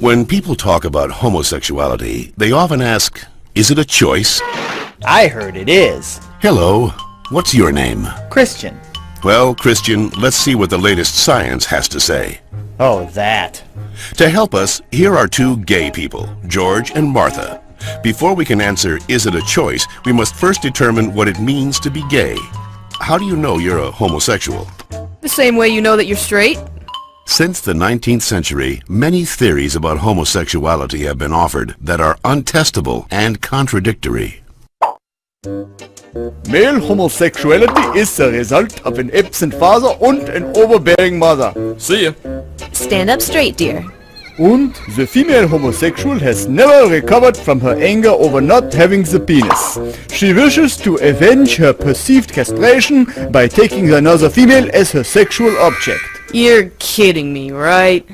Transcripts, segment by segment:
When people talk about homosexuality, they often ask, is it a choice? I heard it is. Hello, what's your name? Christian. Well, Christian, let's see what the latest science has to say. Oh, that. To help us, here are two gay people, George and Martha. Before we can answer, is it a choice, we must first determine what it means to be gay. How do you know you're a homosexual? The same way you know that you're straight. Since the 19th century, many theories about homosexuality have been offered that are untestable and contradictory. Male homosexuality is the result of an absent father and an overbearing mother. See ya. Stand up straight, dear. And the female homosexual has never recovered from her anger over not having the penis. She wishes to avenge her perceived castration by taking another female as her sexual object. You're kidding me, right?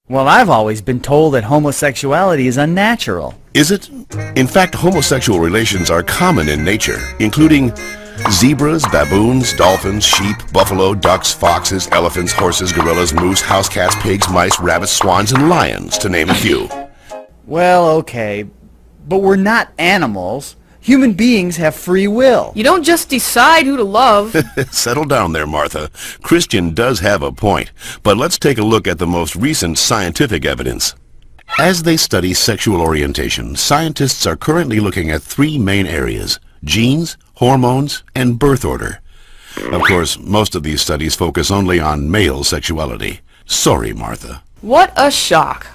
Well, I've always been told that homosexuality is unnatural. Is it? In fact, homosexual relations are common in nature, including zebras, baboons, dolphins, sheep, buffalo, ducks, foxes, elephants, horses, gorillas, moose, house cats, pigs, mice, rabbits, swans, and lions, to name a few. Well, okay, but we're not animals. Human beings have free will. You don't just decide who to love. Settle down there, Martha. Christian does have a point, but let's take a look at the most recent scientific evidence. As they study sexual orientation, scientists are currently looking at three main areas: genes, hormones, and birth order. Of course, most of these studies focus only on male sexuality. Sorry, Martha. What a shock.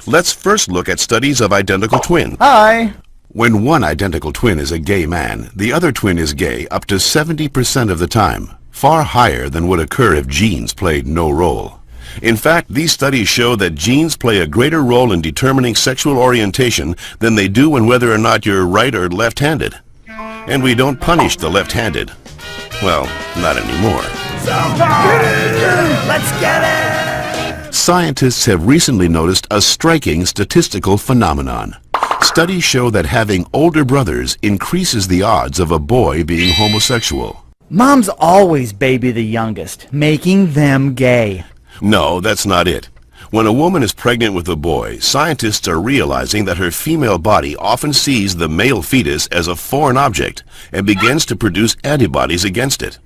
Let's first look at studies of identical twins. Hi. When one identical twin is a gay man, the other twin is gay up to 70% of the time, far higher than would occur if genes played no role. In fact, these studies show that genes play a greater role in determining sexual orientation than they do in whether or not you're right or left-handed. And we don't punish the left-handed. Well, not anymore. Let's get it! Scientists have recently noticed a striking statistical phenomenon. Studies show that having older brothers increases the odds of a boy being homosexual. Moms always baby the youngest, making them gay. No, that's not it. When a woman is pregnant with a boy, scientists are realizing that her female body often sees the male fetus as a foreign object and begins to produce antibodies against it.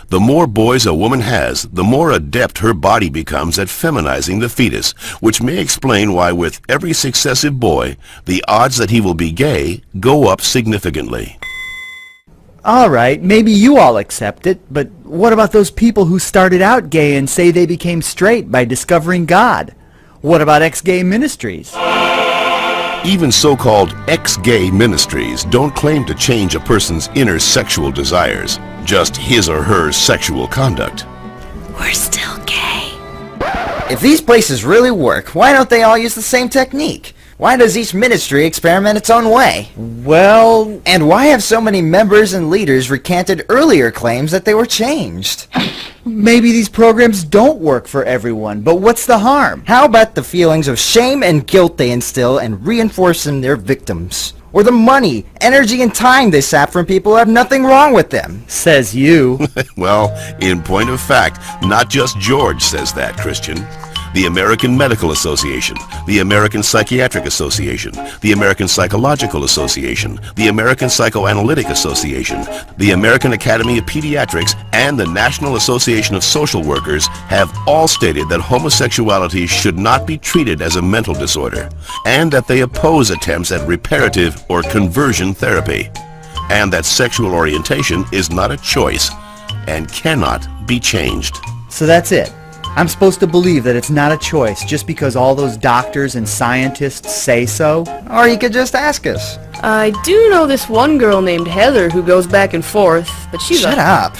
The more boys a woman has, the more adept her body becomes at feminizing the fetus, which may explain why with every successive boy, the odds that he will be gay go up significantly. All right, maybe you all accept it, but what about those people who started out gay and say they became straight by discovering God? What about ex-gay ministries? Even so-called ex-gay ministries don't claim to change a person's inner sexual desires, just his or her sexual conduct. We're still gay. If these places really work, why don't they all use the same technique? Why does each ministry experiment its own way? Well, And why have so many members and leaders recanted earlier claims that they were changed? maybe these programs don't work for everyone, but what's the harm? How about the feelings of shame and guilt they instill and reinforce in their victims? Or the money, energy, and time they sap from people who have nothing wrong with them? Says you. Well, in point of fact, not just George says that, Christian. The American Medical Association, the American Psychiatric Association, the American Psychological Association, the American Psychoanalytic Association, the American Academy of Pediatrics, and the National Association of Social Workers have all stated that homosexuality should not be treated as a mental disorder, and that they oppose attempts at reparative or conversion therapy, and that sexual orientation is not a choice and cannot be changed. So that's it. I'm supposed to believe that it's not a choice just because all those doctors and scientists say so? Or you could just ask us. I do know this one girl named Heather who goes back and forth, but she's Shut up.